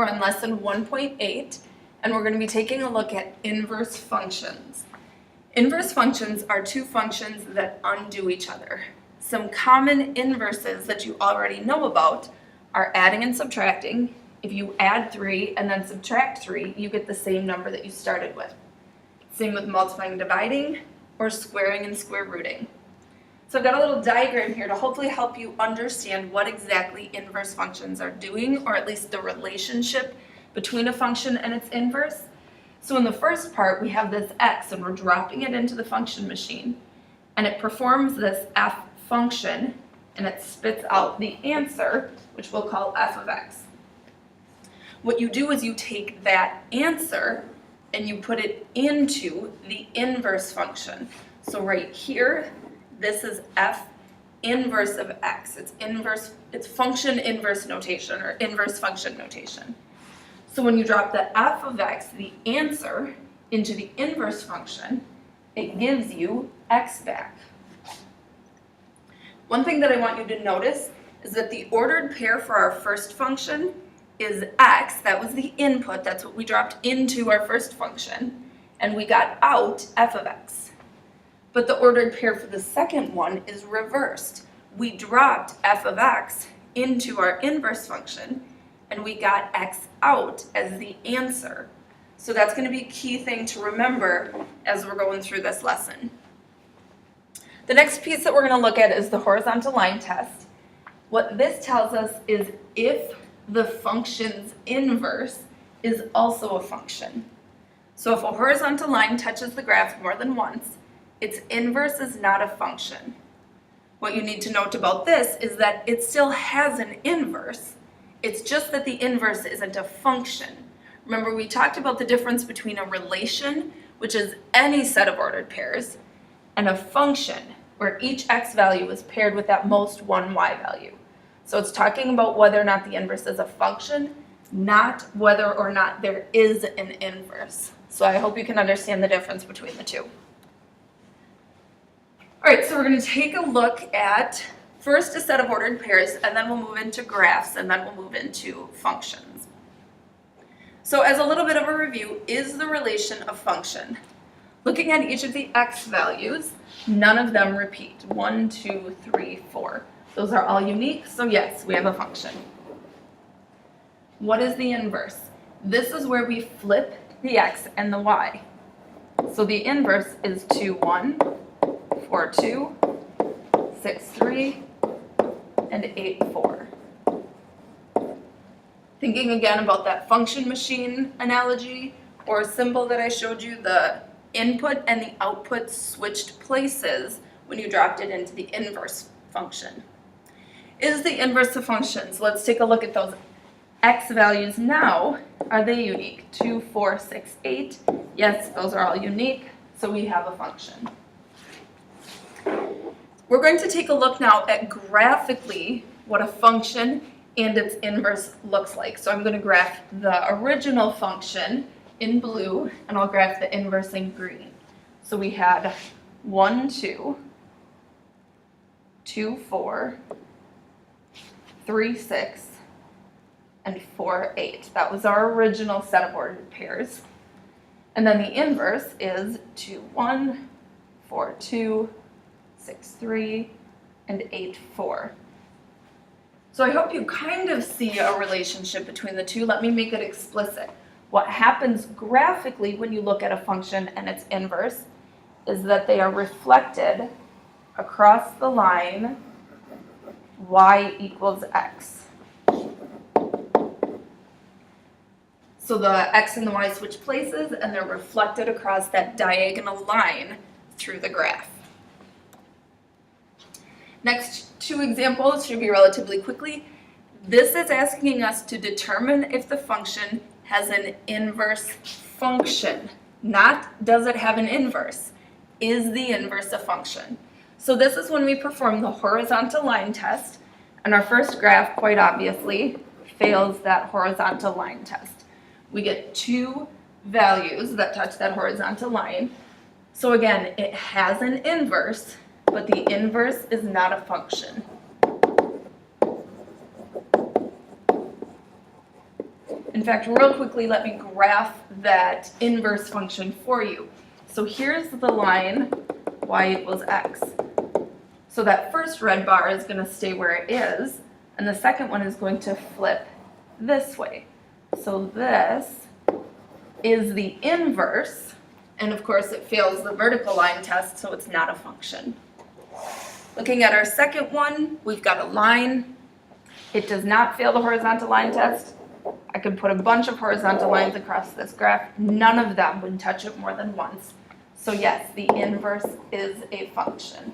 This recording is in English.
We're on lesson 1.8, and we're going to be taking a look at inverse functions. Inverse functions are two functions that undo each other. Some common inverses that you already know about are adding and subtracting. If you add 3 and then subtract 3, you get the same number that you started with. Same with multiplying and dividing, or squaring and square rooting. So I've got a little diagram here to hopefully help you understand what exactly inverse functions are doing, or at least the relationship between a function and its inverse. So in the first part, we have this x, and we're dropping it into the function machine, and it performs this f function, and it spits out the answer, which we'll call f of x. What you do is you take that answer and you put it into the inverse function. So right here, this is f inverse of x. It's function inverse notation, or inverse function notation. So when you drop the f of x, the answer, into the inverse function, it gives you x back. One thing that I want you to notice is that the ordered pair for our first function is x. That was the input, that's what we dropped into our first function, and we got out f of x. But the ordered pair for the second one is reversed. We dropped f of x into our inverse function, and we got x out as the answer. So that's going to be a key thing to remember as we're going through this lesson. The next piece that we're going to look at is the horizontal line test. What this tells us is if the function's inverse is also a function. So if a horizontal line touches the graph more than once, its inverse is not a function. What you need to note about this is that it still has an inverse. It's just that the inverse isn't a function. Remember, we talked about the difference between a relation, which is any set of ordered pairs, and a function, where each x value is paired with at most one y value. So it's talking about whether or not the inverse is a function, not whether or not there is an inverse. So I hope you can understand the difference between the two. All right, so we're going to take a look at first a set of ordered pairs, and then we'll move into graphs, and then we'll move into functions. So as a little bit of a review, is the relation a function? Looking at each of the x values, none of them repeat. 1, 2, 3, 4. Those are all unique, so yes, we have a function. What is the inverse? This is where we flip the x and the y. So the inverse is 2, 1, 4, 2, 6, 3, and 8, 4. Thinking again about that function machine analogy or symbol that I showed you, the input and the output switched places when you dropped it into the inverse function. Is the inverse a function? So let's take a look at those x values now. Are they unique? 2, 4, 6, 8. Yes, those are all unique, so we have a function. We're going to take a look now at graphically what a function and its inverse looks like. So I'm going to graph the original function in blue, and I'll graph the inverse in green. So we had 1, 2, 2, 4, 3, 6, and 4, 8. That was our original set of ordered pairs. And then the inverse is 2, 1, 4, 2, 6, 3, and 8, 4. So I hope you kind of see a relationship between the two. Let me make it explicit. What happens graphically when you look at a function and its inverse is that they are reflected across the line y equals x. So the x and the y switch places, and they're reflected across that diagonal line through the graph. Next two examples should be relatively quickly. This is asking us to determine if the function has an inverse function, not does it have an inverse. Is the inverse a function? So this is when we perform the horizontal line test, and our first graph, quite obviously, fails that horizontal line test. We get 2 values that touch that horizontal line. So again, it has an inverse, but the inverse is not a function. In fact, real quickly, let me graph that inverse function for you. So here's the line y equals x. So that first red bar is going to stay where it is, and the second one is going to flip this way. So this is the inverse, and of course it fails the vertical line test, so it's not a function. Looking at our second one, we've got a line. It does not fail the horizontal line test. I could put a bunch of horizontal lines across this graph. None of them would touch it more than once. So yes, the inverse is a function.